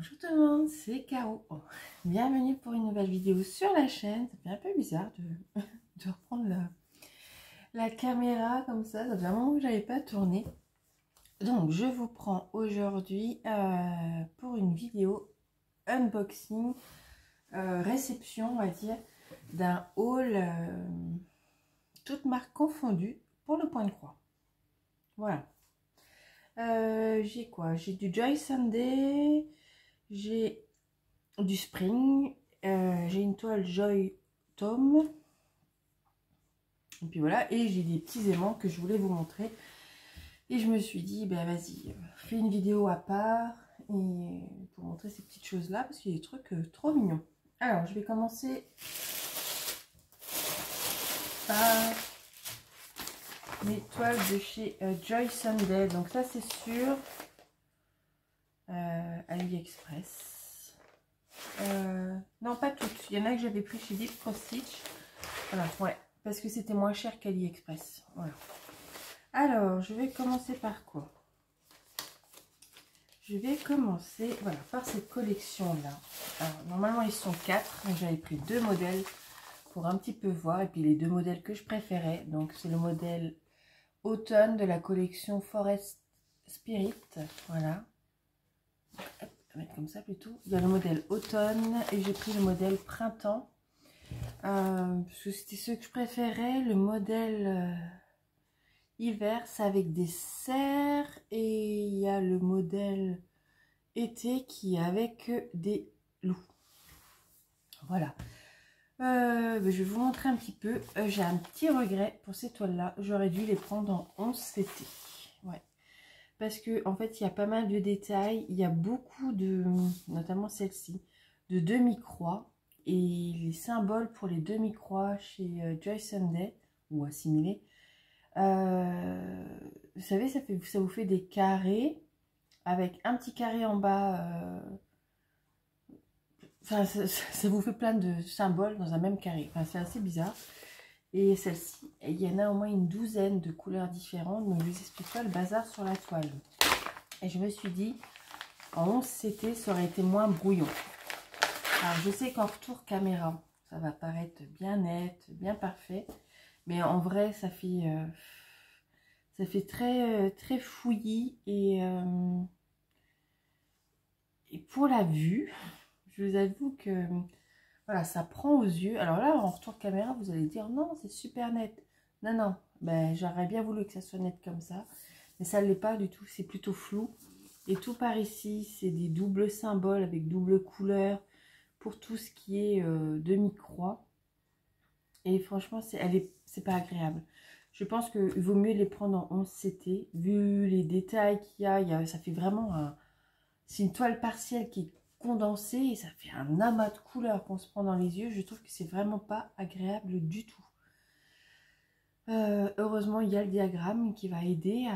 Bonjour tout le monde, c'est Caro. Bienvenue pour une nouvelle vidéo sur la chaîne. Ça fait un peu bizarre de reprendre la caméra comme ça. Ça fait un moment que je n'avais pas tourné. Donc je vous prends aujourd'hui pour une vidéo unboxing, réception on va dire, d'un haul toutes marques confondues pour le Point de Croix. Voilà. J'ai quoi? J'ai du Joy Sunday. J'ai du Spring, j'ai une toile Joy Tom, et puis voilà, et j'ai des petits aimants que je voulais vous montrer, et je me suis dit, ben vas-y, fais une vidéo à part, et pour montrer ces petites choses là, parce qu'il y a des trucs trop mignons. Alors, je vais commencer par mes toiles de chez Joy Sunday, donc ça c'est sur AliExpress. Non, pas toutes. Il y en a que j'avais pris chez Deep Cross Stitch. Voilà, ouais, parce que c'était moins cher qu'AliExpress. Voilà. Alors, je vais commencer par quoi? Je vais commencer, voilà, par cette collection-là. Alors, normalement, ils sont 4. J'avais pris 2 modèles pour un petit peu voir. Et puis, les 2 modèles que je préférais. Donc, c'est le modèle automne de la collection Forest Spirit. Voilà. Hop, on va mettre comme ça plutôt. Il y a le modèle automne et j'ai pris le modèle printemps. Parce que c'était ceux que je préférais. Le modèle hiver, c'est avec des cerfs. Et il y a le modèle été qui est avec des loups. Voilà. Je vais vous montrer un petit peu. J'ai un petit regret pour ces toiles-là. J'aurais dû les prendre en 11 CT. Ouais. Parce que en fait, il y a pas mal de détails. Il y a beaucoup de, notamment celle-ci, de demi-croix. Et les symboles pour les demi-croix chez Joy Sunday, ou assimilés, vous savez, ça vous fait des carrés avec un petit carré en bas. Enfin, ça vous fait plein de symboles dans un même carré. Enfin, c'est assez bizarre. Et celle-ci, il y en a au moins une douzaine de couleurs différentes. Donc, je vous explique pas le bazar sur la toile. Et je me suis dit, en 11 CT, ça aurait été moins brouillon. Alors, je sais qu'en retour caméra, ça va paraître bien net, bien parfait. Mais en vrai, ça fait très fouillis. Et pour la vue, je vous avoue que voilà, ça prend aux yeux. Alors là, en retour caméra, vous allez dire, non, c'est super net. Non, non, ben, j'aurais bien voulu que ça soit net comme ça. Mais ça ne l'est pas du tout, c'est plutôt flou. Et tout par ici, c'est des doubles symboles avec double couleur pour tout ce qui est demi-croix. Et franchement, c'est pas agréable. Je pense qu'il vaut mieux les prendre en 11 CT. Vu les détails qu'il y a, ça fait vraiment un... C'est une toile partielle qui est condensée et ça fait un amas de couleurs qu'on se prend dans les yeux. Je trouve que c'est vraiment pas agréable du tout. Heureusement, il y a le diagramme qui va aider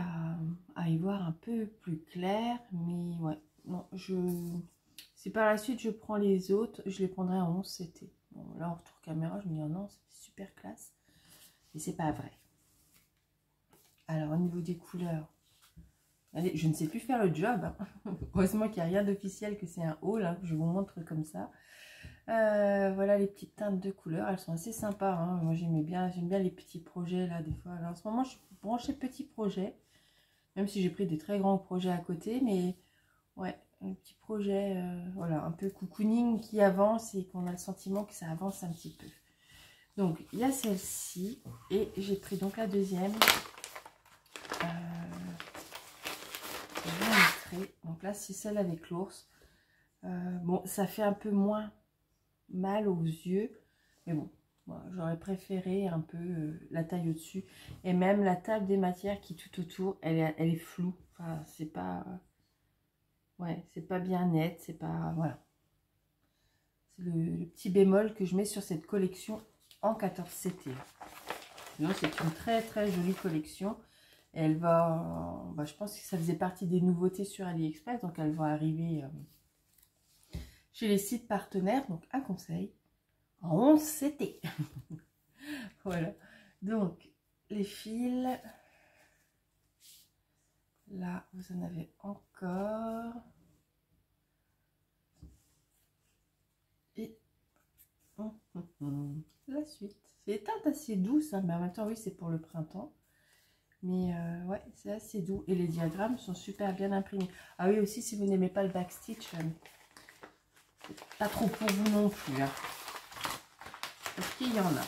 à y voir un peu plus clair. Mais ouais, non, si par la suite je prends les autres, je les prendrai en 11 CT. Bon, là, en retour caméra, je me dis oh non, c'est super classe. Mais c'est pas vrai. Alors, au niveau des couleurs, allez, je ne sais plus faire le job. Hein. Heureusement qu'il n'y a rien d'officiel, que c'est un haul, hein, que je vous montre comme ça. Voilà les petites teintes de couleurs, elles sont assez sympas. Hein. Moi j'aime bien les petits projets là des fois. Alors, en ce moment je suis branchée petits projets, même si j'ai pris des très grands projets à côté, mais ouais, un petit projet, voilà, un peu cocooning qui avance et qu'on a le sentiment que ça avance un petit peu. Donc il y a celle-ci et j'ai pris donc la deuxième. Je vais vous montrer. Donc là c'est celle avec l'ours. Bon, ça fait un peu moins mal aux yeux, mais bon, voilà, j'aurais préféré un peu la taille au-dessus, et même la table des matières qui tout autour, elle est floue. Enfin, c'est pas, ouais, c'est pas bien net, c'est pas, voilà. C'est le petit bémol que je mets sur cette collection en 14 CT. Sinon, c'est une très très jolie collection. Et elle va, bah, je pense que ça faisait partie des nouveautés sur AliExpress, donc elle va arriver chez les sites partenaires, donc un conseil. En 11 CT. Voilà. Donc, les fils. Là, vous en avez encore. suite. C'est des teintes assez douces, hein, mais en même temps, oui, c'est pour le printemps. Mais ouais, c'est assez doux. Et les diagrammes sont super bien imprimés. Ah oui, aussi, si vous n'aimez pas le backstitch, pas trop pour vous non plus. Hein. Parce qu'il y en a.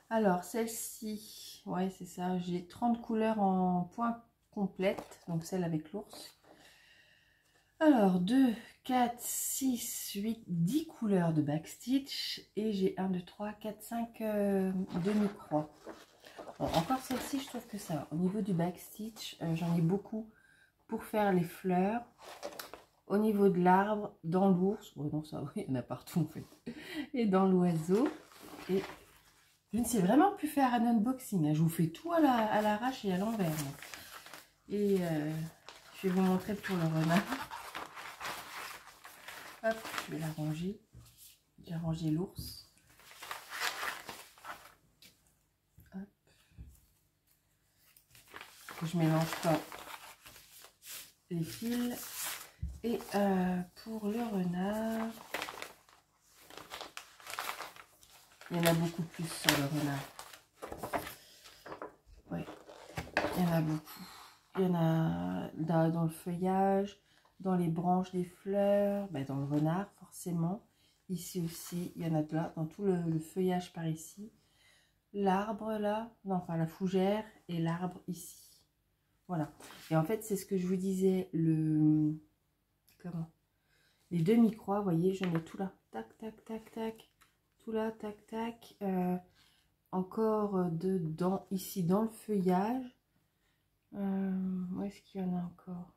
Alors, celle-ci, ouais, c'est ça. J'ai 30 couleurs en point complète. Donc, celle avec l'ours. Alors, 2, 4, 6, 8, 10 couleurs de backstitch. Et j'ai 1, 2, 3, 4, 5 demi-croix. Bon, encore celle-ci, je trouve que ça va. Au niveau du backstitch, j'en ai beaucoup pour faire les fleurs. Au niveau de l'arbre, dans l'ours. Ouais, non, ça, oui, il y en a partout en fait. Et dans l'oiseau. Et je ne sais vraiment plus faire un unboxing. Hein. Je vous fais tout à l'arrache et à l'envers. Et je vais vous montrer pour le renard. Hop, je vais la ranger. J'ai rangé l'ours. Hop. Je mélange pas les fils. Et pour le renard, il y en a beaucoup plus sur le renard. Oui, il y en a beaucoup. Il y en a dans le feuillage, dans les branches des fleurs, ben dans le renard forcément. Ici aussi, il y en a de là, dans tout le feuillage par ici. L'arbre là, non, enfin la fougère et l'arbre ici. Voilà. Et en fait, c'est ce que je vous disais, les demi-croix, vous voyez, je mets tout là. Tac, tac, tac, tac. Tout là, tac, tac. Encore dedans, ici, dans le feuillage. Où est-ce qu'il y en a encore?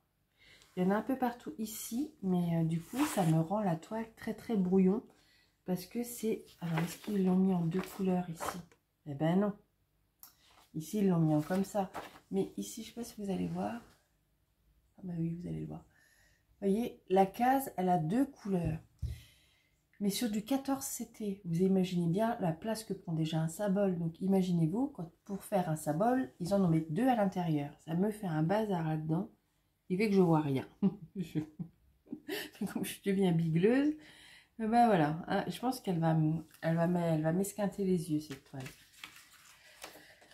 Il y en a un peu partout ici, mais du coup, ça me rend la toile très, très brouillon. Parce que c'est... Alors, est-ce qu'ils l'ont mis en 2 couleurs ici? Eh ben non. Ici, ils l'ont mis en comme ça. Mais ici, je ne sais pas si vous allez voir. Ah bah oui, vous allez le voir. Vous voyez, la case, elle a 2 couleurs. Mais sur du 14 CT, vous imaginez bien la place que prend déjà un symbole. Donc imaginez-vous, pour faire un symbole, ils en mettent 2 à l'intérieur. Ça me fait un bazar là-dedans. Il fait que je vois rien. Comme je deviens bigleuse, ben voilà. Hein, je pense qu'elle va m'esquinter les yeux, cette toile.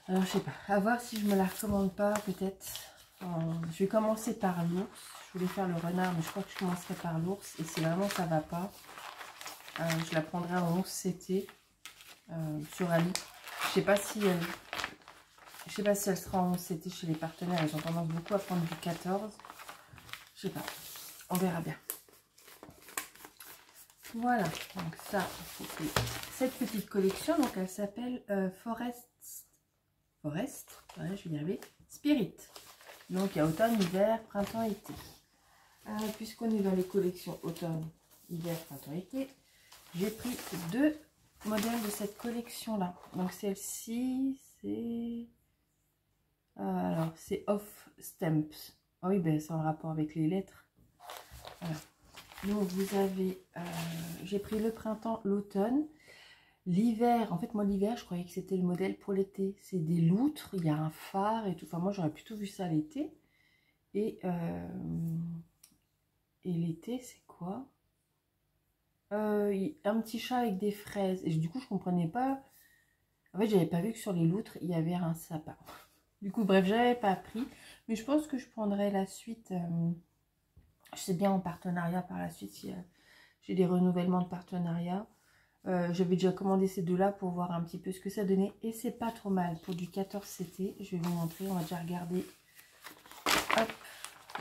Alors je sais pas, à voir si je me la recommande pas, peut-être. Je vais commencer par l'ours. Je voulais faire le renard, mais je crois que je commencerai par l'ours. Et si vraiment ça va pas, je la prendrai en 11 CT sur Ali. Je sais pas si elle sera en 11 CT chez les partenaires. Ils ont tendance beaucoup à prendre du 14. Je sais pas. On verra bien. Voilà. Donc ça, c'était cette petite collection. Donc elle s'appelle Forest. Ouais, je vais y arriver. Spirit. Donc il y a automne, hiver, printemps, été. Puisqu'on est dans les collections automne, hiver, printemps, été, j'ai pris 2 modèles de cette collection là. Donc celle-ci, c'est alors c'est Off Stamps. Ah oui, ben c'est en rapport avec les lettres. Voilà. Donc vous avez j'ai pris le printemps, l'automne, l'hiver. En fait moi l'hiver je croyais que c'était le modèle pour l'été. C'est des loutres, il y a un phare et tout. Enfin moi j'aurais plutôt vu ça l'été. Et l'été c'est quoi? Un petit chat avec des fraises. Et du coup, je comprenais pas. En fait, j'avais pas vu que sur les loutres, il y avait un sapin. Du coup, bref, j'avais pas pris. Mais je pense que je prendrai la suite. Je sais bien en partenariat par la suite. Si j'ai des renouvellements de partenariat. J'avais déjà commandé ces deux-là pour voir un petit peu ce que ça donnait. Et c'est pas trop mal. Pour du 14 CT, je vais vous montrer. On va déjà regarder. Hop,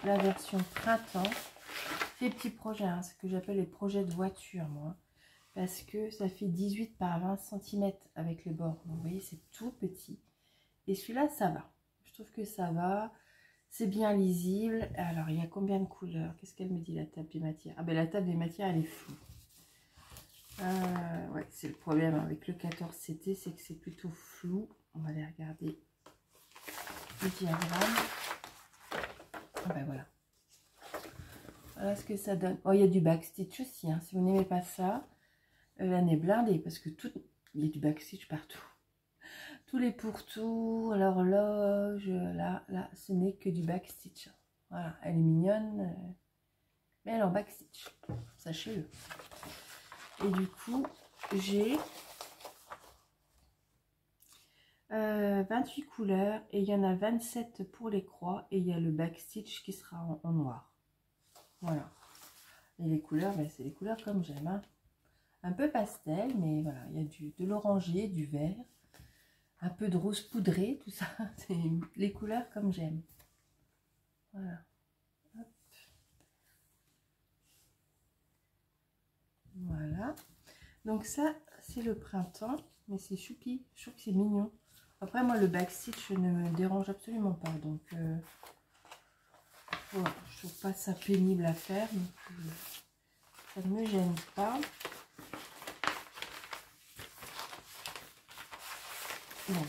la version printemps. Ces petits projets, hein, ce que j'appelle les projets de voiture, moi. Parce que ça fait 18 par 20 cm avec les bords. Donc, vous voyez, c'est tout petit. Et celui-là, ça va. Je trouve que ça va. C'est bien lisible. Alors, il y a combien de couleurs? Qu'est-ce qu'elle me dit, la table des matières? Ah ben, la table des matières, elle est floue. Ouais, c'est le problème avec le 14 CT, c'est que c'est plutôt flou. On va aller regarder le diagramme. Ah ben, voilà. Voilà ce que ça donne. Oh, il y a du backstitch aussi. Hein. Si vous n'aimez pas ça, l'année blindée. Parce que il y a du backstitch partout. Tous les pourtours, l'horloge, là, ce n'est que du backstitch. Voilà, elle est mignonne. Mais elle est en backstitch. Sachez-le. Et du coup, j'ai 28 couleurs et il y en a 27 pour les croix et il y a le backstitch qui sera en noir. Voilà. Et les couleurs, ben, c'est les couleurs comme j'aime. Hein. Un peu pastel, mais voilà, il y a de l'oranger, du vert, un peu de rose poudré, tout ça. C'est les couleurs comme j'aime. Voilà. Hop. Voilà. Donc ça, c'est le printemps, mais c'est choupi. Je trouve que c'est mignon. Après, moi, le backstitch ne me dérange absolument pas. Donc, voilà, je trouve pas ça pénible à faire. Donc, ça ne me gêne pas. Donc,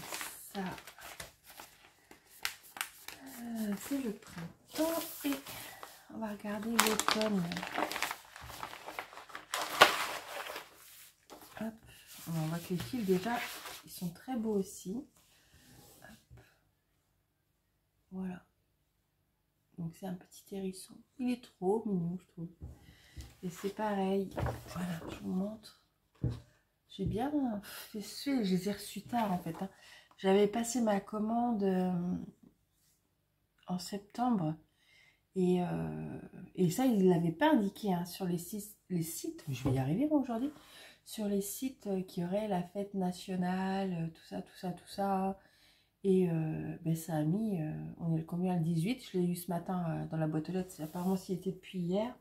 ça, c'est le printemps. Et on va regarder l'automne. Hop. On voit que les fils, déjà, ils sont très beaux aussi. Hop. Voilà. Donc, c'est un petit hérisson. Il est trop mignon, je trouve. Et c'est pareil. Voilà, je vous montre. J'ai bien fait, je les ai reçus tard en fait. Hein. J'avais passé ma commande en septembre et ça, ils ne l'avaient pas indiqué hein, sur les sites, je vais y arriver aujourd'hui, sur les sites qui auraient la fête nationale, tout ça, tout ça, tout ça. Et ben, ça a mis, on est le combien, le 18, je l'ai eu ce matin dans la boîte aux lettres, apparemment s'il était depuis hier.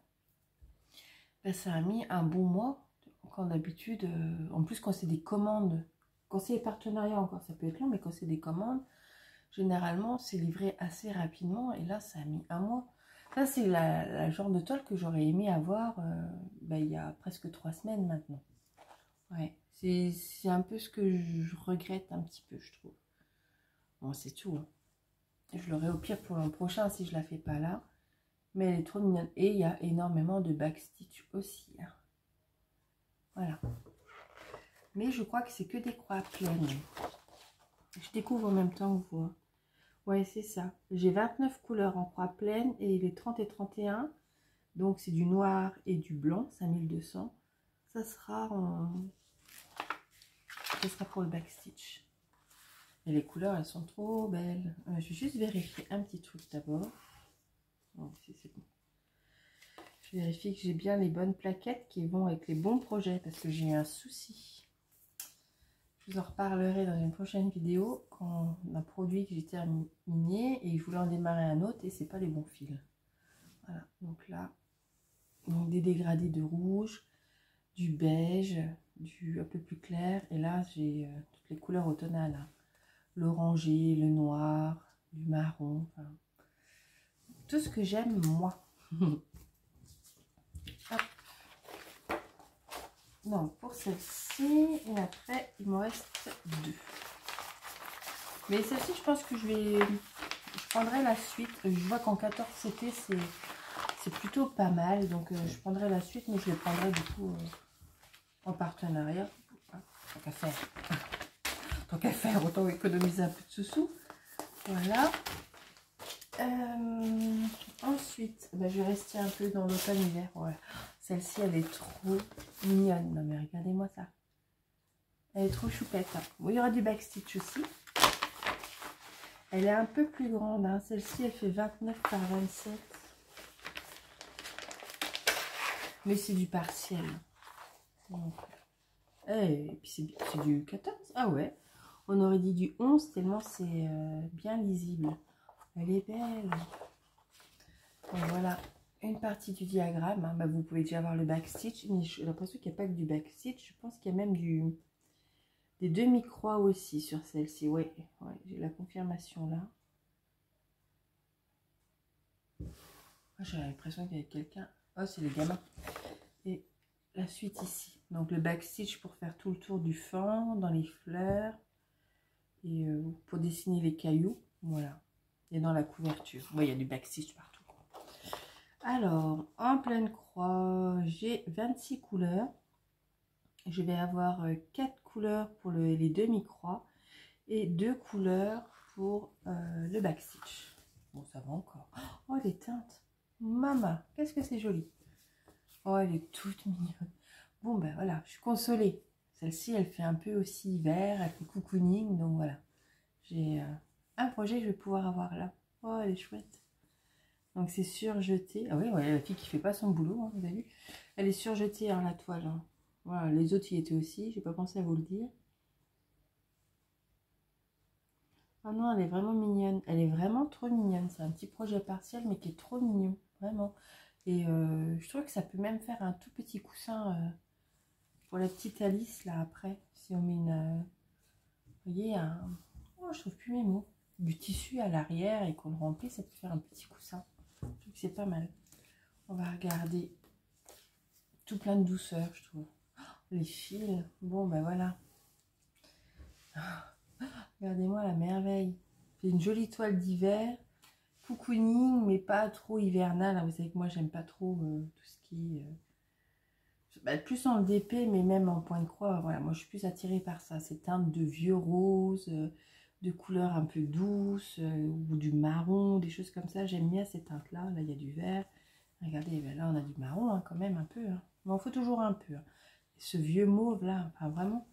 Ben, ça a mis un bon mois. Quand d'habitude, en plus quand c'est des commandes, quand c'est des partenariats encore ça peut être long, mais quand c'est des commandes, généralement c'est livré assez rapidement et là ça a mis un mois. Ça c'est la genre de toile que j'aurais aimé avoir ben, il y a presque 3 semaines maintenant. Ouais, c'est un peu ce que je regrette un petit peu je trouve. Bon c'est tout. Hein. Je l'aurai au pire pour l'an prochain si je la fais pas là. Mais elle est trop mignonne. Et il y a énormément de backstitch aussi. Hein. Voilà. Mais je crois que c'est que des croix pleines. Je découvre en même temps que vous. Hein. Ouais, c'est ça. J'ai 29 couleurs en croix pleine et les 30 et 31. Donc, c'est du noir et du blanc, 5200. Ça sera pour le backstitch. Et les couleurs, elles sont trop belles. Je vais juste vérifier un petit truc d'abord. Oh, si c'est bon. Je vérifie que j'ai bien les bonnes plaquettes qui vont avec les bons projets parce que j'ai eu un souci. Je vous en reparlerai dans une prochaine vidéo quand un produit que j'ai terminé et je voulais en démarrer un autre et c'est pas les bons fils. Voilà, donc là, donc des dégradés de rouge, du beige, du un peu plus clair et là j'ai toutes les couleurs automnales. Hein. L'orangé, le noir, du marron, enfin, tout ce que j'aime moi. Hop. Donc pour celle-ci, et après il me reste 2. Mais celle-ci, je pense que je prendrai la suite. Je vois qu'en 14 CT, c'est plutôt pas mal. Donc je prendrai la suite, mais je les prendrai du coup en partenariat. Tant qu'à faire. Tant qu'à faire, autant économiser un peu de sous-sous. Voilà. Ensuite, ben, je vais rester un peu dans l'automne-hiver. Voilà. Celle-ci, elle est trop mignonne. Non mais regardez-moi ça. Elle est trop choupette. Hein. Bon, il y aura du backstitch aussi. Elle est un peu plus grande. Hein. Celle-ci, elle fait 29 par 27. Mais c'est du partiel. Donc, et puis c'est du 14. Ah ouais. On aurait dit du 11 tellement c'est bien lisible. Elle est belle. Donc voilà. Une partie du diagramme. Hein. Bah, vous pouvez déjà voir le backstitch. Mais j'ai l'impression qu'il n'y a pas que du backstitch. Je pense qu'il y a même des demi-croix aussi sur celle-ci. Ouais, j'ai la confirmation là. J'ai l'impression qu'il y a quelqu'un. Oh, c'est les gamins. Et la suite ici. Donc le backstitch pour faire tout le tour du fond, dans les fleurs. Et pour dessiner les cailloux. Voilà. Et dans la couverture. Ouais, il y a du backstitch partout. Alors, en pleine croix, j'ai 26 couleurs. Je vais avoir 4 couleurs pour les demi-croix. Et 2 couleurs pour le backstitch. Bon, ça va encore. Oh, les teintes. Maman, qu'est-ce que c'est joli. Oh, elle est toute mignonne. Bon, ben voilà, je suis consolée. Celle-ci, elle fait un peu aussi hiver, elle fait cocooning, donc voilà. J'ai un projet que je vais pouvoir avoir là. Oh, elle est chouette. Donc c'est surjeté. Ah oui, ouais, la fille qui fait pas son boulot, hein, vous avez vu. Elle est surjetée hein, la toile. Hein. Voilà, les autres y étaient aussi, j'ai pas pensé à vous le dire. Ah non, elle est vraiment mignonne. Elle est vraiment trop mignonne. C'est un petit projet partiel, mais qui est trop mignon, vraiment. Et je trouve que ça peut même faire un tout petit coussin pour la petite Alice, là, après. Si on met une... vous voyez, un... Oh, je trouve plus mes mots. Du tissu à l'arrière et qu'on le remplit, ça peut faire un petit coussin. Je trouve que c'est pas mal. On va regarder tout plein de douceur, je trouve. Oh, les fils. Bon, ben voilà. Regardez-moi la merveille. C'est une jolie toile d'hiver. Cocooning, mais pas trop hivernal. Vous savez que moi, j'aime pas trop tout ce qui est... plus en DP, mais même en point de croix. Voilà, moi, je suis plus attirée par ça. Ces teintes de vieux rose, de couleurs un peu douces, ou du marron, des choses comme ça. J'aime bien ces teintes-là. Là, il y a du vert. Regardez, ben là, on a du marron, hein, quand même, un peu. Hein. Mais il faut toujours un peu. Hein. Ce vieux mauve-là, enfin, vraiment,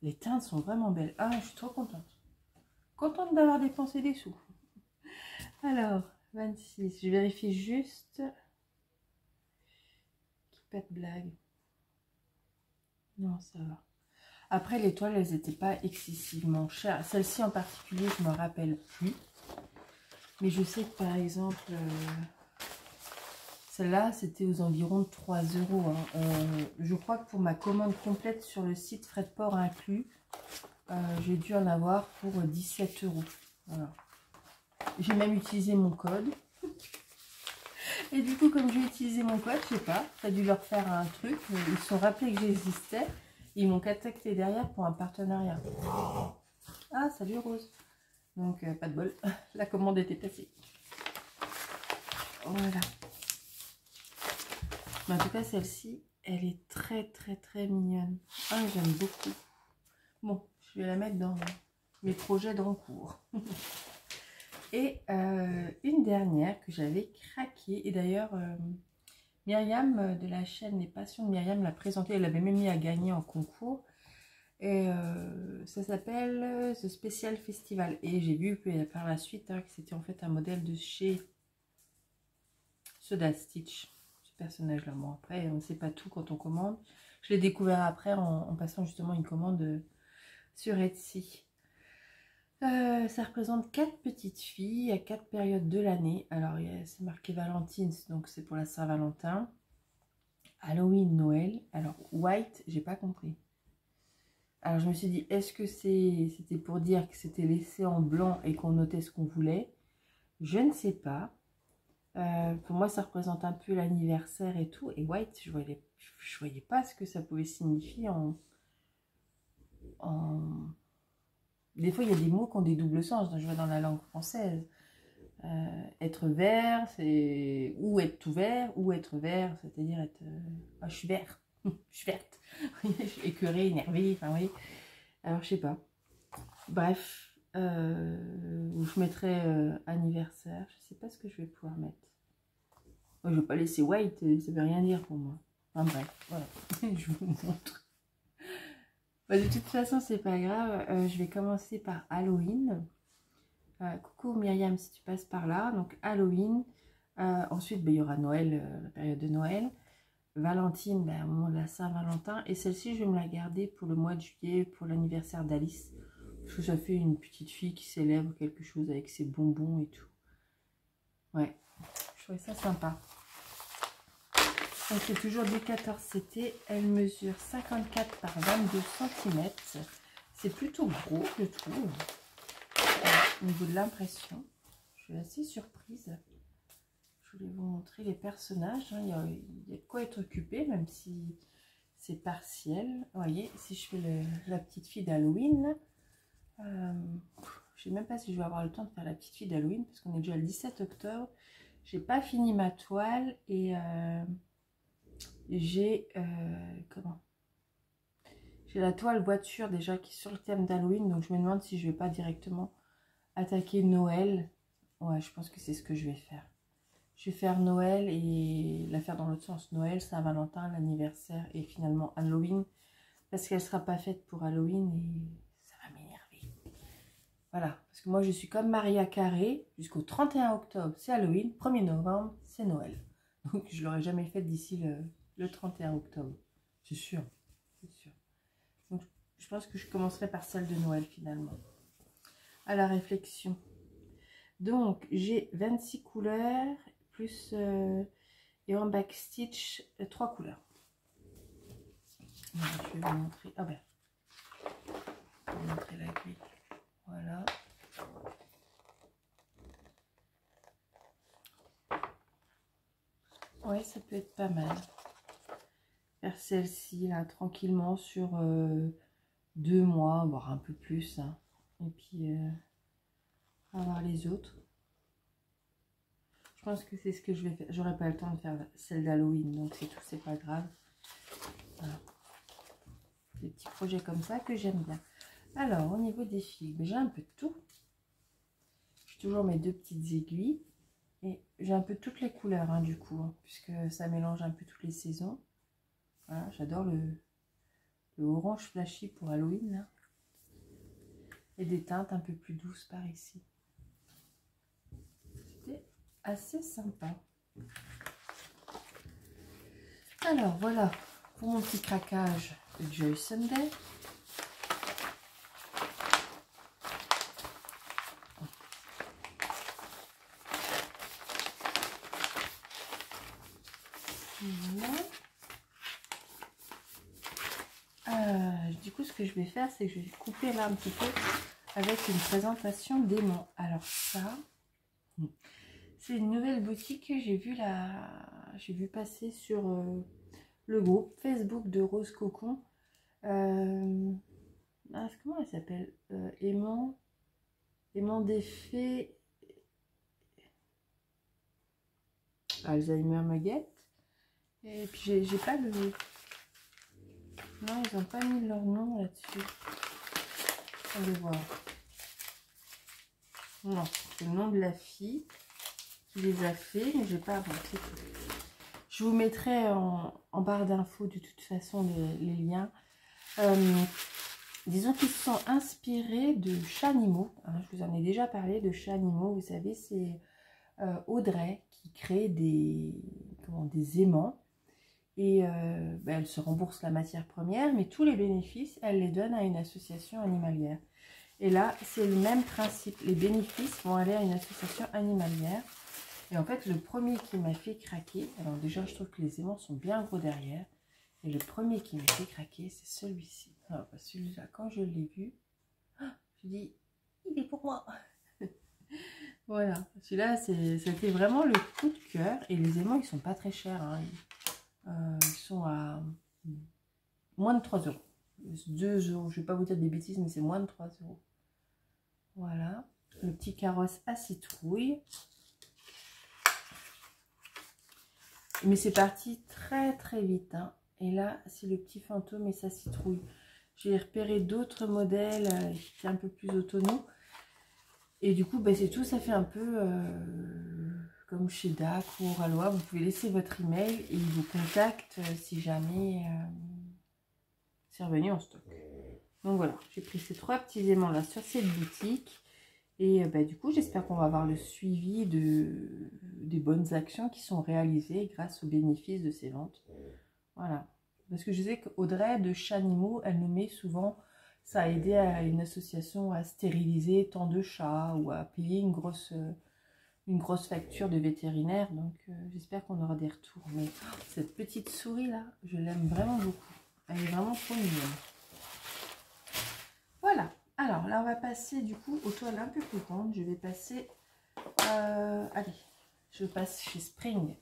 les teintes sont vraiment belles. Ah, je suis trop contente. Contente d'avoir dépensé des sous. Alors, 26. Je vérifie juste. Pas de blague. Non, ça va. Après, les toiles, elles n'étaient pas excessivement chères. Celle-ci en particulier, je ne me rappelle plus. Mais je sais que par exemple, celle-là, c'était aux environs de 3 euros. Hein. Je crois que pour ma commande complète sur le site frais de port inclus, j'ai dû en avoir pour 17 euros. Voilà. J'ai même utilisé mon code. Et du coup, comme j'ai utilisé mon code, je sais pas, ça a dû leur faire un truc. Ils se sont rappelés que j'existais. Ils m'ont contacté derrière pour un partenariat. Ah, salut Rose. Donc, pas de bol. La commande était passée. Voilà. Mais en tout cas, celle-ci, elle est très, très, très mignonne. Ah, j'aime beaucoup. Bon, je vais la mettre dans mes projets de cours. Et une dernière que j'avais craquée. Et d'ailleurs, Myriam de la chaîne Les Passions de Myriam l'a présentée. Elle l'avait même mis à gagner en concours. Et ça s'appelle The Special Festival. Et j'ai vu par la suite hein, que c'était en fait un modèle de chez Soda Stitch. Ce personnage-là. Bon, après, on ne sait pas tout quand on commande. Je l'ai découvert après en passant justement une commande sur Etsy. Ça représente 4 petites filles à 4 périodes de l'année. Alors, c'est marqué Valentine, donc c'est pour la Saint-Valentin. Halloween, Noël. Alors, White, j'ai pas compris. Alors, je me suis dit, est-ce que c'était pour dire que c'était laissé en blanc et qu'on notait ce qu'on voulait? Je ne sais pas. Pour moi, ça représente un peu l'anniversaire et tout. Et White, je voyais pas ce que ça pouvait signifier en... Des fois, il y a des mots qui ont des doubles sens. Donc, je vois dans la langue française. Être vert, c'est ou être tout vert, ou être vert, c'est-à-dire être... Ah, je suis vert, je suis verte. Je suis écœurée, énervée, enfin oui. Alors, je sais pas. Bref, je mettrai anniversaire. Je sais pas ce que je vais pouvoir mettre. Moi, je vais pas laisser white, ça veut rien dire pour moi. Enfin bref, voilà. Je vous montre. Bah, de toute façon, c'est pas grave. Je vais commencer par Halloween. Coucou Myriam, si tu passes par là. Donc Halloween. Ensuite, il y aura Noël, la période de Noël. Valentine, au moment de la Saint-Valentin. Et celle-ci, je vais me la garder pour le mois de juillet, pour l'anniversaire d'Alice. Parce que ça fait une petite fille qui célèbre quelque chose avec ses bonbons et tout. Ouais, je trouvais ça sympa. Donc c'est toujours du 14 CT. Elle mesure 54 par 22 cm. C'est plutôt gros, je trouve. Au niveau de l'impression, je suis assez surprise. Je voulais vous montrer les personnages. Hein. Il y a de quoi être occupé, même si c'est partiel. Vous voyez, si je fais la petite fille d'Halloween, je ne sais même pas si je vais avoir le temps de faire la petite fille d'Halloween, parce qu'on est déjà le 17 octobre. J'ai pas fini ma toile et j'ai j'ai la toile voiture déjà qui est sur le thème d'Halloween, donc je me demande si je vais pas directement attaquer Noël. Ouais, je pense que c'est ce que je vais faire. Je vais faire Noël et la faire dans l'autre sens. Noël, Saint-Valentin, l'anniversaire et finalement Halloween. parce qu'elle sera pas faite pour Halloween et ça va m'énerver. Voilà, parce que moi je suis comme Maria Carré, jusqu'au 31 octobre c'est Halloween, 1er novembre c'est Noël. Donc je l'aurais jamais faite d'ici le 31 octobre, c'est sûr, c'est sûr. Donc je pense que je commencerai par celle de Noël finalement. À la réflexion. Donc j'ai 26 couleurs, plus et en backstitch 3 couleurs. Alors, je vais vous montrer. Ah ben, je vais vous montrer la grille. Voilà. Ouais, ça peut être pas mal. Faire celle-ci là tranquillement sur 2 mois, voire un peu plus. Hein. Et puis avoir les autres. Je pense que c'est ce que je vais faire. J'aurai pas le temps de faire celle d'Halloween, donc c'est tout, c'est pas grave. Voilà. Des petits projets comme ça que j'aime bien. Alors, au niveau des fils, j'ai un peu de tout. J'ai toujours mes 2 petites aiguilles. Et j'ai un peu toutes les couleurs, hein, du coup, hein, puisque ça mélange un peu toutes les saisons. Voilà, j'adore le orange flashy pour Halloween, là. Et des teintes un peu plus douces par ici. C'était assez sympa. Alors, voilà, pour mon petit craquage de Joy Sunday. Du coup, ce que je vais faire, c'est que je vais couper là un petit peu avec une présentation d'aimants. Alors ça, c'est une nouvelle boutique que j'ai vu passer sur le groupe Facebook de Rose Cocon. Comment elle s'appelle, aimant des fées Alzheimer me guette. Et puis j'ai pas le... Non, ils n'ont pas mis leur nom là-dessus. On va voir. Non, c'est le nom de la fille qui les a fait, mais j'ai pas... Bon, c'est tout. Je vous mettrai en barre d'infos de toute façon les liens. Disons qu'ils se sont inspirés de Chanimo. Hein, je vous en ai déjà parlé de Chanimo. Vous savez, c'est Audrey qui crée des aimants. Et elle se rembourse la matière première, mais tous les bénéfices, elle les donne à une association animalière. Et là, c'est le même principe. Les bénéfices vont aller à une association animalière. Et en fait, le premier qui m'a fait craquer, alors déjà, je trouve que les aimants sont bien gros derrière. Et le premier qui m'a fait craquer, c'est celui-ci. Alors, celui-là, quand je l'ai vu, je dis, il est pour moi. Voilà, celui-là, c'était vraiment le coup de cœur. Et les aimants, ils sont pas très chers. Hein. Ils sont à moins de 3 euros. 2 euros, je vais pas vous dire des bêtises, mais c'est moins de 3 euros. Voilà, le petit carrosse à citrouille. Mais c'est parti très très vite. Hein. Et là, c'est le petit fantôme et sa citrouille. J'ai repéré d'autres modèles qui étaient un peu plus autonomes. Et du coup, c'est tout. Ça fait un peu comme chez DAC ou Ralois. Vous pouvez laisser votre email et ils vous contactent si jamais c'est revenu en stock. Donc voilà, j'ai pris ces 3 petits aimants là sur cette boutique. Et du coup, j'espère qu'on va avoir le suivi des bonnes actions qui sont réalisées grâce aux bénéfices de ces ventes. Voilà. Parce que je sais qu'Audrey de Chanimo, elle nous met souvent, ça a aidé à une association à stériliser tant de chats ou à payer une grosse facture de vétérinaire. Donc j'espère qu'on aura des retours. Mais cette petite souris là, je l'aime vraiment beaucoup. Elle est vraiment trop mignonne. Voilà. Alors là, on va passer du coup aux toiles un peu plus grandes. Je vais passer... allez, je passe chez Spring.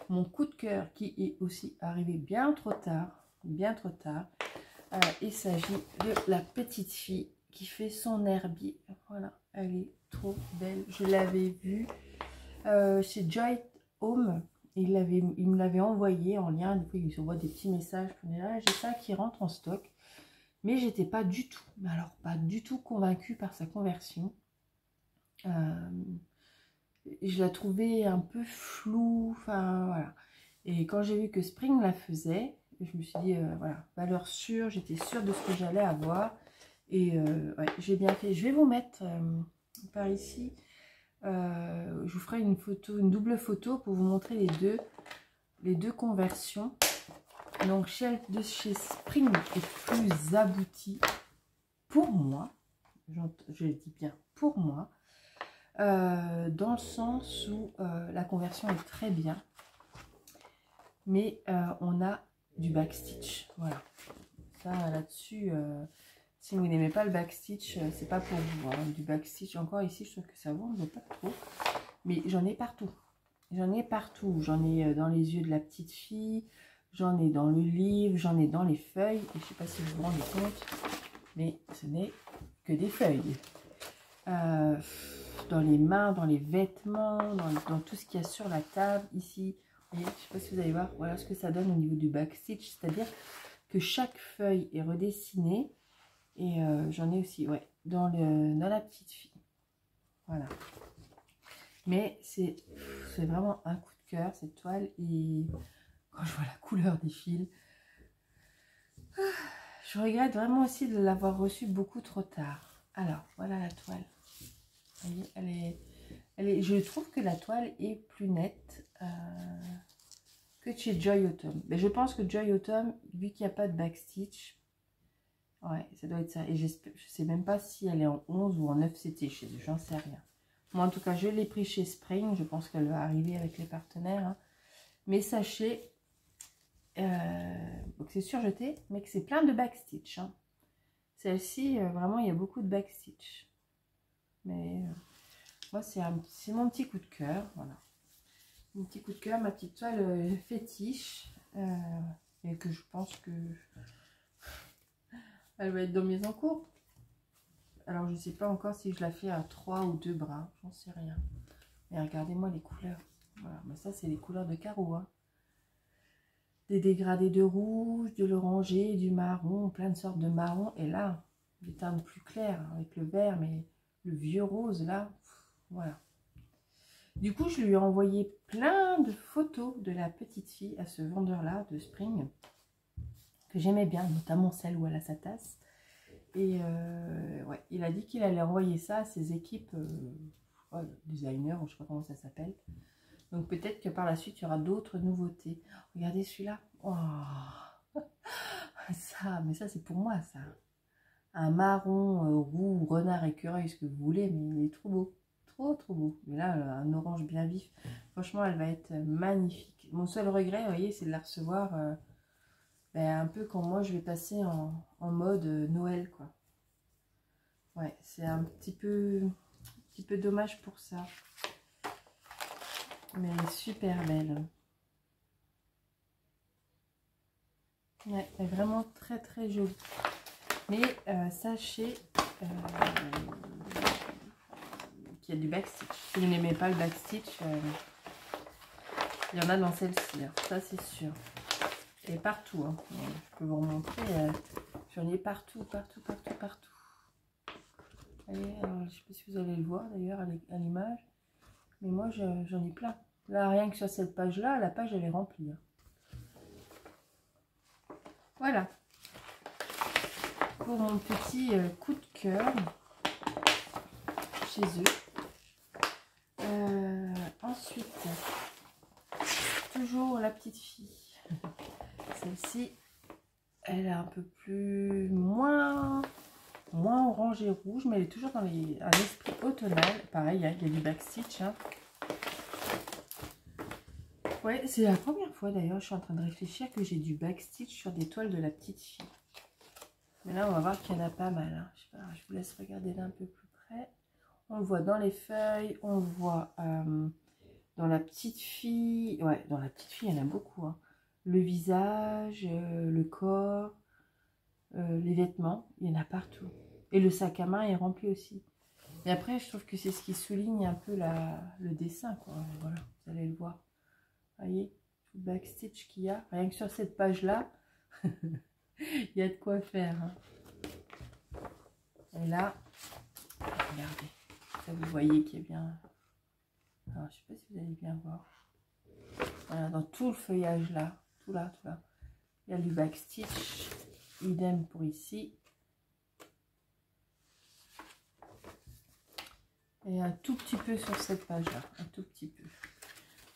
Mon coup de cœur qui est aussi arrivé bien trop tard. Bien trop tard. Il s'agit de la petite fille qui fait son herbier. Voilà, elle est trop belle. Je l'avais vue chez Joy Home. Il me l'avait envoyé en lien. Des fois, il envoie des petits messages. J'ai ça qui rentre en stock. Mais j'étais pas du tout, mais alors pas du tout convaincue par sa conversion. Je la trouvais un peu floue, enfin voilà. Et quand j'ai vu que Spring la faisait, Et je me suis dit, voilà, valeur sûre, j'étais sûre de ce que j'allais avoir. Et ouais, j'ai bien fait. Je vais vous mettre par ici, je vous ferai une photo, une double photo pour vous montrer les deux conversions. Donc celle de chez Spring est plus aboutie pour moi, je dis bien pour moi, dans le sens où la conversion est très bien, mais on a du backstitch, voilà. Ça là-dessus, si vous n'aimez pas le backstitch, c'est pas pour vous, hein. Du backstitch, encore ici, je trouve que ça vaut, mais pas trop, mais j'en ai partout. J'en ai partout, j'en ai dans les yeux de la petite fille, j'en ai dans le livre, j'en ai dans les feuilles, et je sais pas si vous vous rendez compte, mais ce n'est que des feuilles. Dans les mains, dans les vêtements, dans tout ce qu'il y a sur la table, ici, vous voyez, je sais pas si vous allez voir, voilà ce que ça donne au niveau du backstitch, c'est-à-dire que chaque feuille est redessinée, et j'en ai aussi, ouais, dans la petite fille, voilà. Mais c'est vraiment un coup de cœur cette toile, et quand je vois la couleur des fils, je regrette vraiment aussi de l'avoir reçue beaucoup trop tard. Alors voilà la toile. Vous voyez, je trouve que la toile est plus nette que chez Joy Autumn. Mais je pense que Joy Autumn, vu qu'il n'y a pas de backstitch, ouais, ça doit être ça. Et je sais même pas si elle est en 11 ou en 9 CT chez eux, j'en sais rien. Moi, en tout cas, je l'ai pris chez Spring. Je pense qu'elle va arriver avec les partenaires. Hein. Mais sachez que c'est surjeté, mais que c'est plein de backstitch. Hein. Celle-ci, vraiment, il y a beaucoup de backstitch. Mais moi, c'est mon petit coup de cœur. Voilà. Mon petit coup de cœur, ma petite toile fétiche. Et que je pense que elle va être dans mes encours. Alors, je ne sais pas encore si je la fais à 3 ou 2 bras. J'en sais rien. Mais regardez-moi les couleurs. Voilà. Mais ça, c'est les couleurs de carreau. Hein. Des dégradés de rouge, de l'oranger, du marron, plein de sortes de marron. Et là, des teintes plus claires avec le vert, mais le vieux rose, là, voilà. Du coup, je lui ai envoyé plein de photos de la petite fille à ce vendeur-là de Spring, que j'aimais bien, notamment celle où elle a sa tasse. Et ouais, il a dit qu'il allait envoyer ça à ses équipes designers, ou je sais pas comment ça s'appelle. Donc peut-être que par la suite, il y aura d'autres nouveautés. Regardez celui-là. Oh, ça, mais ça, c'est pour moi, ça. Un marron, roux, renard, écureuil, ce que vous voulez, mais il est trop beau. Trop, trop beau. Mais là, un orange bien vif. Franchement, elle va être magnifique. Mon seul regret, vous voyez, c'est de la recevoir un peu quand moi, je vais passer en mode Noël, quoi. Ouais, c'est un petit peu dommage pour ça. Mais elle est super belle. Ouais, elle est vraiment très, très jolie. Mais sachez qu'il y a du backstitch. Si vous n'aimez pas le backstitch, il y en a dans celle-ci, hein. Ça c'est sûr. Et partout, hein. Je peux vous remontrer, j'en ai partout, partout, partout, partout. Allez, alors, je ne sais pas si vous allez le voir d'ailleurs à l'image, mais moi j'en ai plein. Là, rien que sur cette page-là, la page elle est remplie. Hein. Voilà. Pour mon petit coup de cœur chez eux. Ensuite, toujours la petite fille. Celle-ci, elle est un peu plus moins orange et rouge, mais elle est toujours dans un esprit automnal. Pareil, hein, il y a du backstitch. Hein. Ouais, c'est la première fois d'ailleurs, je suis en train de réfléchir que j'ai du backstitch sur des toiles de la petite fille. Mais là, on va voir qu'il y en a pas mal. Hein. Je sais pas, je vous laisse regarder d'un peu plus près. On le voit dans les feuilles, on le voit dans la petite fille. Ouais, dans la petite fille, il y en a beaucoup. Hein. Le visage, le corps, les vêtements, il y en a partout. Et le sac à main est rempli aussi. Et après, je trouve que c'est ce qui souligne un peu le dessin, quoi. Voilà, vous allez le voir. Vous voyez, tout le backstitch qu'il y a. Rien que sur cette page-là, il y a de quoi faire. Hein. Et là, regardez. Ça, vous voyez qu'il y a bien... Alors, je sais pas si vous allez bien voir. Voilà, dans tout le feuillage là. Tout là, tout là. Il y a du backstitch, idem pour ici. Et un tout petit peu sur cette page-là, un tout petit peu.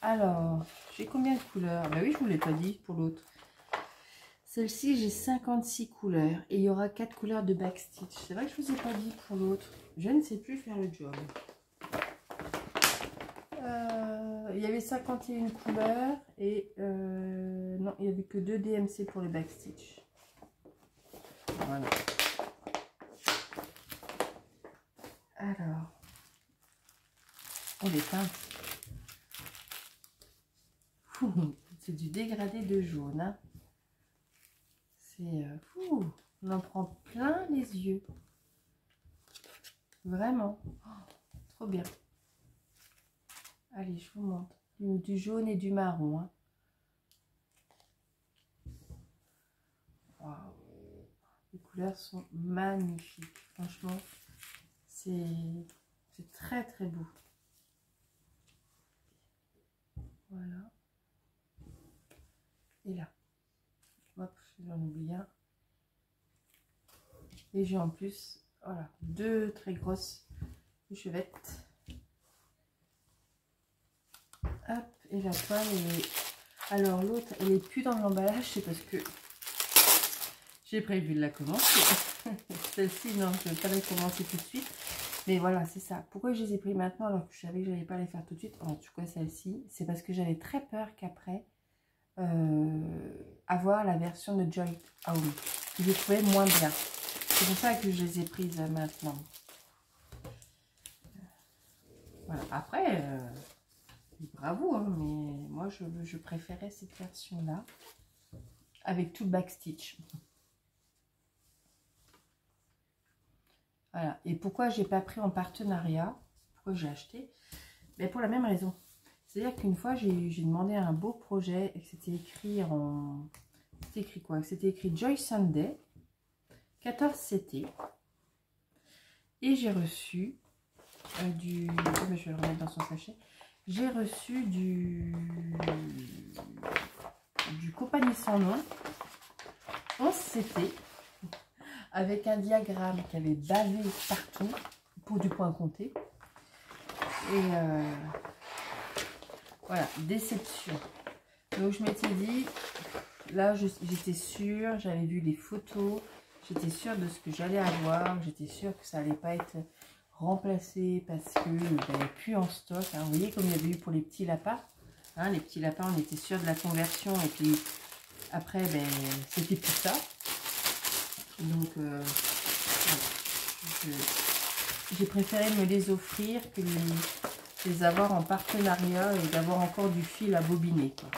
Alors, j'ai combien de couleurs? Bah oui, je vous l'ai pas dit pour l'autre. Celle-ci, j'ai 56 couleurs et il y aura 4 couleurs de backstitch. C'est vrai que je vous ai pas dit pour l'autre. Je ne sais plus faire le job. Il y avait 51 couleurs et non, il n'y avait que 2 DMC pour les backstitch. Voilà. Alors, on les teint. C'est du dégradé de jaune. Hein. C'est on en prend plein les yeux. Vraiment. Oh, trop bien. Allez, je vous montre. Du jaune et du marron. Hein. Wow. Les couleurs sont magnifiques. Franchement, c'est très très beau. Voilà. Et là. Hop, j'en oublie un. Et j'ai en plus, voilà, 2 très grosses échevettes. Hop, et la toile, elle est... Alors l'autre, elle est plus dans l'emballage, c'est parce que j'ai prévu de la commencer. Celle-ci, non, je ne vais pas la commencer tout de suite. Mais voilà, c'est ça. Pourquoi je les ai pris maintenant alors que je savais que je n'allais pas les faire tout de suite? En tout cas, celle-ci, c'est parce que j'avais très peur qu'après, avoir la version de Joy Home, que je trouvais moins bien. C'est pour ça que je les ai prises maintenant. Voilà. Après, bravo, hein, mais moi, je préférais cette version-là, avec tout le backstitch. Voilà. Et pourquoi j'ai pas pris en partenariat? Pourquoi j'ai acheté? Mais pour la même raison. C'est-à-dire qu'une fois, j'ai demandé un beau projet et que c'était écrit en... C'était écrit quoi? C'était écrit Joy Sunday, 14 CT. Et j'ai reçu du... Je vais le remettre dans son sachet. J'ai reçu du Compagnie sans nom, 11 CT, avec un diagramme qui avait bavé partout, pour du point compté. Et voilà, déception. Donc je m'étais dit, là j'étais sûre, j'avais vu les photos, j'étais sûre de ce que j'allais avoir, j'étais sûre que ça allait pas être remplacé parce que j'avais plus en stock. Hein. Vous voyez comme il y avait eu pour les petits lapins. Hein, les petits lapins, on était sûr de la conversion et puis après, ben, c'était plus ça. Donc, j'ai préféré me les offrir que les avoir en partenariat et d'avoir encore du fil à bobiner. Quoi.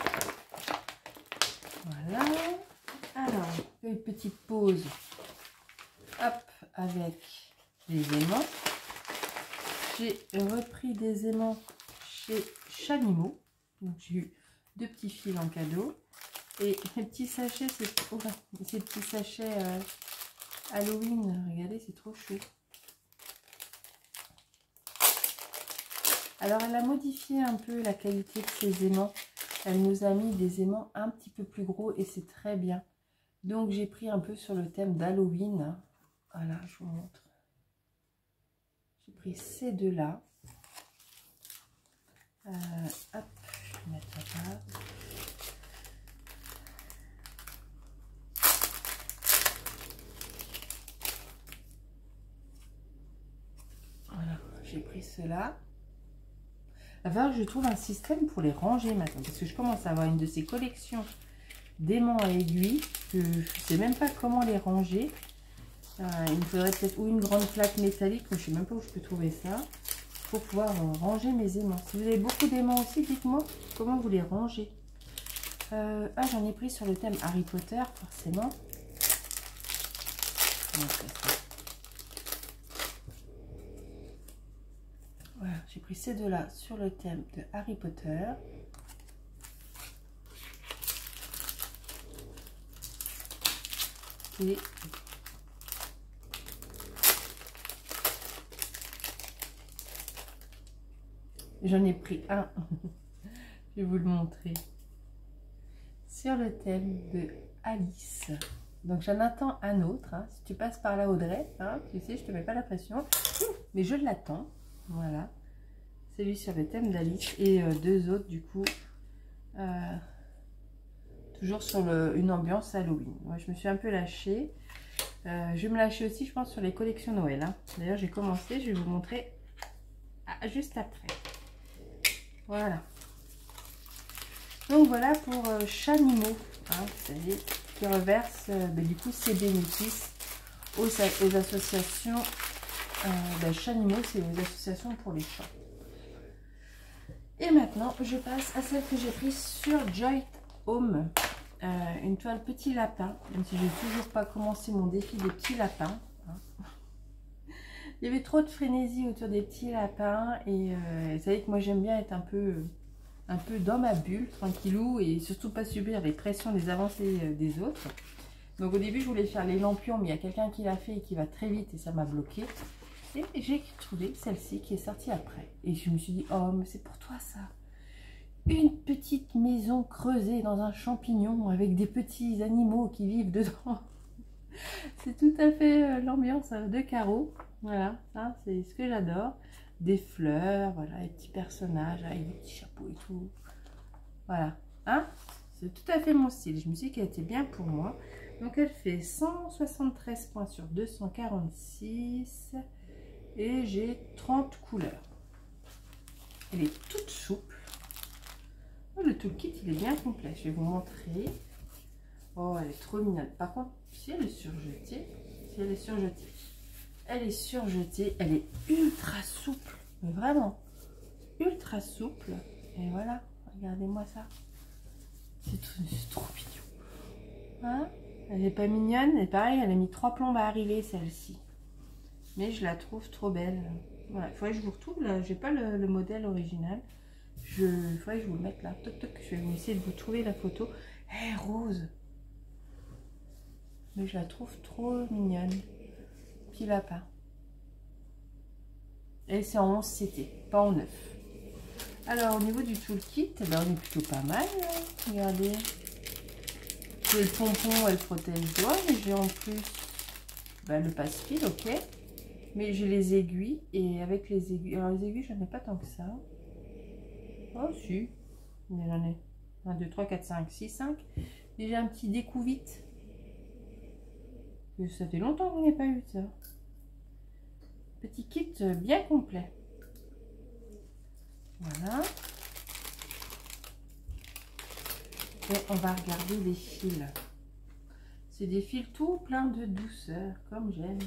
Voilà. Alors, une petite pause. Hop, avec les aimants. J'ai repris des aimants chez Chanimo. Donc, j'ai eu 2 petits fils en cadeau. Et les petits sachets, ces petits sachets Halloween, regardez, c'est trop chou. Alors, elle a modifié un peu la qualité de ses aimants. Elle nous a mis des aimants un petit peu plus gros et c'est très bien. Donc, j'ai pris un peu sur le thème d'Halloween. Voilà, je vous montre. J'ai pris ces deux-là. Hop, je vais mettre là. Voilà, j'ai pris cela. Il va falloir que je trouve un système pour les ranger maintenant. Parce que je commence à avoir une de ces collections d'aimants à aiguilles. Que je ne sais même pas comment les ranger. Il me faudrait peut-être ou une grande plaque métallique. Je ne sais même pas où je peux trouver ça. Pour pouvoir ranger mes aimants. Si vous avez beaucoup d'aimants aussi, dites-moi comment vous les rangez. Ah, j'en ai pris sur le thème Harry Potter, forcément. Voilà, j'ai pris ces deux-là sur le thème de Harry Potter. Et j'en ai pris un, je vais vous le montrer, sur le thème de Alice. Donc j'en attends un autre. Hein. Si tu passes par là, Audrey, hein, tu sais, je te mets pas la pression. Mais je l'attends. Voilà. Celui sur le thème d'Alice. Et deux autres, du coup, toujours sur une ambiance Halloween. Moi, je me suis un peu lâchée. Je vais me lâcher aussi, je pense, sur les collections Noël. Hein. D'ailleurs, j'ai commencé. Je vais vous montrer juste après. Voilà. Donc voilà pour Chanimo, hein, vous savez, qui reverse du coup ses bénéfices aux associations. Chanimo, c'est les associations pour les chats. Et maintenant, je passe à celle que j'ai prise sur Joy Home, une toile petit lapin, même si je n'ai toujours pas commencé mon défi des petits lapins. Hein. Il y avait trop de frénésie autour des petits lapins et vous savez que moi j'aime bien être un peu dans ma bulle, tranquillou, et surtout pas subir les pressions des avancées des autres. Donc au début je voulais faire les lampions, mais il y a quelqu'un qui l'a fait et qui va très vite et ça m'a bloqué. Et j'ai trouvé celle-ci qui est sortie après. Et je me suis dit, oh mais c'est pour toi ça. Une petite maison creusée dans un champignon avec des petits animaux qui vivent dedans. C'est tout à fait l'ambiance de Caro. Voilà, ça c'est ce que j'adore. Des fleurs, voilà, des petits personnages avec des petits chapeaux et tout. Voilà, hein, c'est tout à fait mon style. Je me suis dit qu'elle était bien pour moi. Donc elle fait 173 points sur 246 et j'ai 30 couleurs. Elle est toute souple. Oh, le toolkit il est bien complet. Je vais vous montrer. Oh, elle est trop mignonne. Par contre, si elle est surjetée, elle est surjetée, elle est ultra souple, mais vraiment ultra souple. Et voilà, regardez-moi ça, c'est trop mignon. Hein, elle n'est pas mignonne, et pareil, elle a mis 3 plombes à arriver celle-ci, mais je la trouve trop belle. Voilà, il faudrait que je vous retrouve là, j'ai pas le modèle original. Il faudrait que je vous le mette là. Toc toc, je vais essayer de vous trouver la photo. Elle est rose, mais je la trouve trop mignonne. Petit lapin. Et c'est en 11 CT, pas en 9. Alors, au niveau du toolkit, on est plutôt pas mal. Hein. Regardez. J'ai le pompon, elle protège doigt, mais j'ai en plus le passe-fil, ok. Mais j'ai les aiguilles, et avec les aiguilles... Alors, les aiguilles, j'en ai pas tant que ça. Oh, si. J'en ai 1, 2, 3, 4, 5, 6, 5. Et j'ai un petit découvite. Ça fait longtemps qu'on n'a pas eu ça. Petit kit bien complet. Voilà. Et on va regarder les fils. C'est des fils tout plein de douceur, comme j'aime.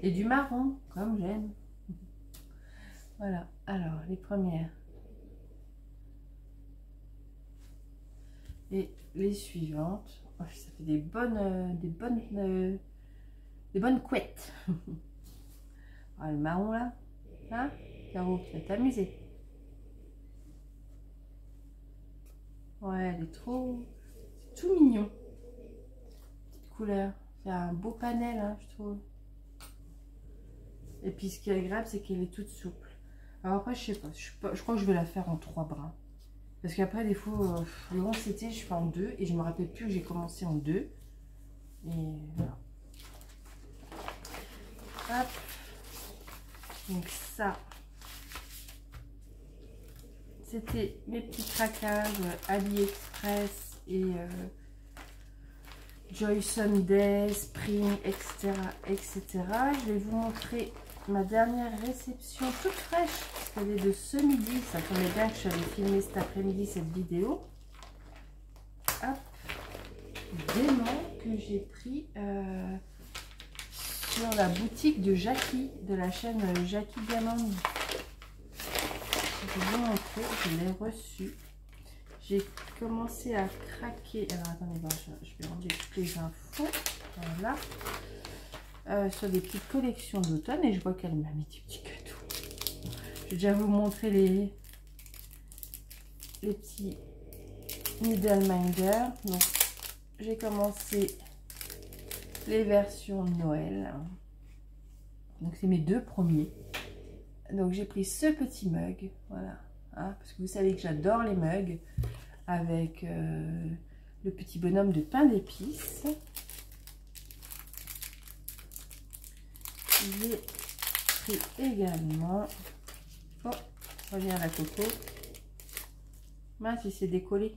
Et du marron, comme j'aime. Voilà. Alors, les premières. Et les suivantes. Oh, ça fait des bonnes couettes. Oh, le marron là, hein, Caro, tu vas t'amuser. Ouais, elle est trop, c'est tout mignon. Petite couleur, c'est un beau panel, hein, je trouve. Et puis ce qui est agréable, c'est qu'elle est toute souple. Alors après, je sais pas, je crois que je vais la faire en 3 brins. Parce qu'après, des fois, le 11 CT, je fais en 2 et je me rappelle plus que j'ai commencé en 2. Et voilà. Hop. Donc ça, c'était mes petits craquages AliExpress et Joy Sunday, Spring, etc., etc. Je vais vous montrer ma dernière réception toute fraîche, parce qu'elle est de ce midi. Ça tombait bien que je j'avais filmé cet après-midi cette vidéo. Hop, des noms que j'ai pris sur la boutique de Jackie, de la chaîne Jackie Diamond. Je vais vous montrer, je l'ai reçu. J'ai commencé à craquer. Alors attendez, je vais enlever toutes les infos. Voilà. Sur des petites collections d'automne et je vois qu'elle m'a mis des petits cadeaux. Je vais déjà vous montrer les petits Needleminder. Donc j'ai commencé les versions de Noël. Donc c'est mes 2 premiers. Donc j'ai pris ce petit mug, voilà, hein, parce que vous savez que j'adore les mugs avec le petit bonhomme de pain d'épices. J'ai pris également... Oh, reviens la coco. Mince, il s'est décollé.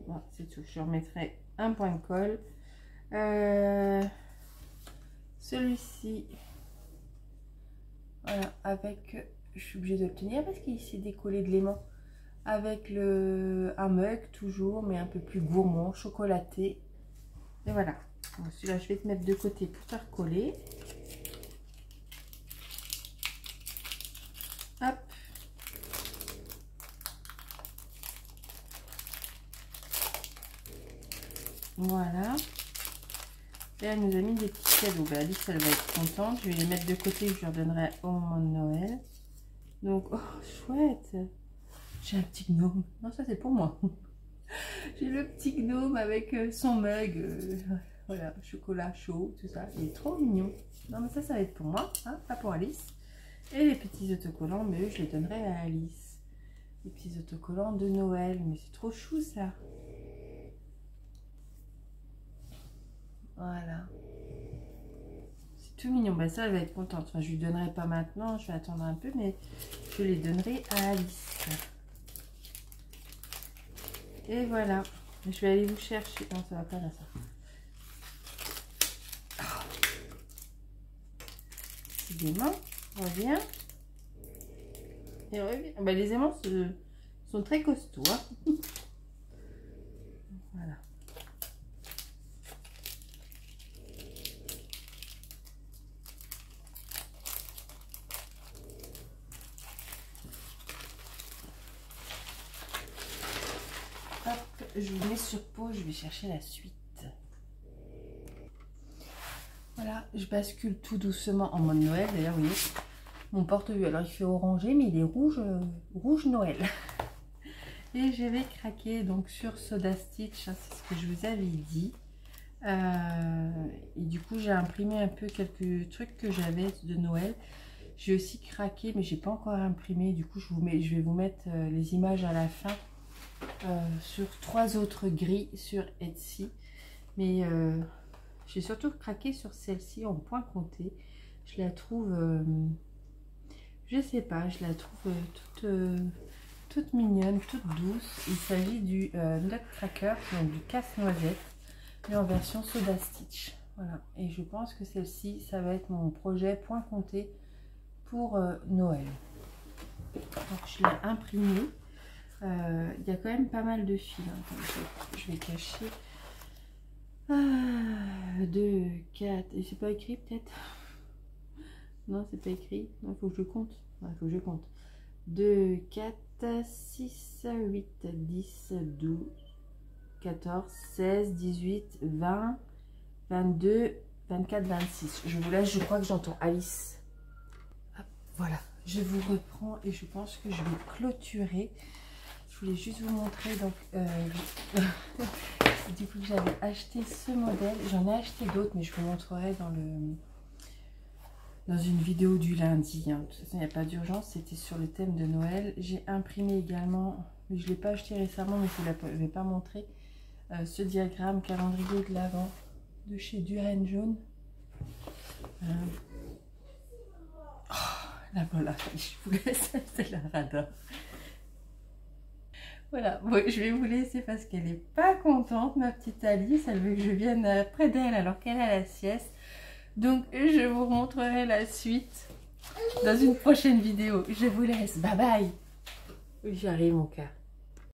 Bon, c'est tout. Je remettrai un point de colle. Celui-ci, voilà, avec... Je suis obligée de le tenir parce qu'il s'est décollé de l'aimant. Avec un mug, toujours, mais un peu plus gourmand, chocolaté. Et voilà. Bon, celui-là, je vais te mettre de côté pour faire coller. Hop. Voilà. Et elle nous a mis des petits cadeaux. Ben, Alice, elle va être contente. Je vais les mettre de côté, je lui redonnerai au moment de Noël. Donc, oh, chouette. J'ai un petit gnome. Non, ça c'est pour moi. J'ai le petit gnome avec son mug. Voilà, chocolat chaud, tout ça. Il est trop mignon. Non, mais ça va être pour moi, hein, pas pour Alice. Et les petits autocollants, mais eux, je les donnerai à Alice. Les petits autocollants de Noël. Mais c'est trop chou, ça. Voilà. C'est tout mignon. Ben, ça, elle va être contente. Enfin, je lui donnerai pas maintenant. Je vais attendre un peu, mais je les donnerai à Alice. Et voilà. Je vais aller vous chercher. Non, ça va pas là, ça. Décidément, reviens. Et revient. Ben, les aimants sont très costauds. Hein. Voilà. Hop, je vous mets sur pause, je vais chercher la suite. Voilà, je bascule tout doucement en mode Noël. D'ailleurs, vous voyez, mon porte-vue, alors il fait orangé, mais il est rouge, rouge Noël. Et je vais craquer donc sur Soda Stitch, hein, c'est ce que je vous avais dit. Et du coup, j'ai imprimé un peu quelques trucs que j'avais de Noël. J'ai aussi craqué, mais j'ai pas encore imprimé. Du coup, je vais vous mettre les images à la fin sur 3 autres grilles sur Etsy. Mais j'ai surtout craqué sur celle-ci en point compté. Je la trouve, je sais pas, je la trouve toute mignonne, toute douce. Il s'agit du Nutcracker, donc du casse-noisette, mais en version Soda Stitch. Voilà, et je pense que celle-ci, ça va être mon projet point compté pour Noël. Donc je l'ai imprimé. Il y a quand même pas mal de fils. Hein. Je vais cacher. 2, 4, et c'est pas écrit peut-être? Non, c'est pas écrit. Il faut que je compte. Il faut que je compte. 2, 4, 6, 8, 10, 12, 14, 16, 18, 20, 22, 24, 26. Je vous laisse, je crois que j'entends Alice. Hop, voilà, je vous reprends et je pense que je vais clôturer. Je voulais juste vous montrer, donc, du coup, j'avais acheté ce modèle. J'en ai acheté d'autres, mais je vous montrerai dans une vidéo du lundi. Hein. De toute façon, il n'y a pas d'urgence. C'était sur le thème de Noël. J'ai imprimé également, mais je ne l'ai pas acheté récemment, mais je ne vous l'avais pas montré, ce diagramme calendrier de l'Avent de chez Duran Jaune. Oh, la voilà, je vous laisse, c'est la radar. Voilà, bon, je vais vous laisser parce qu'elle n'est pas contente, ma petite Alice. Elle veut que je vienne près d'elle alors qu'elle a la sieste. Donc, je vous montrerai la suite dans une prochaine vidéo. Je vous laisse. Bye bye. Oui, j'arrive, mon cœur.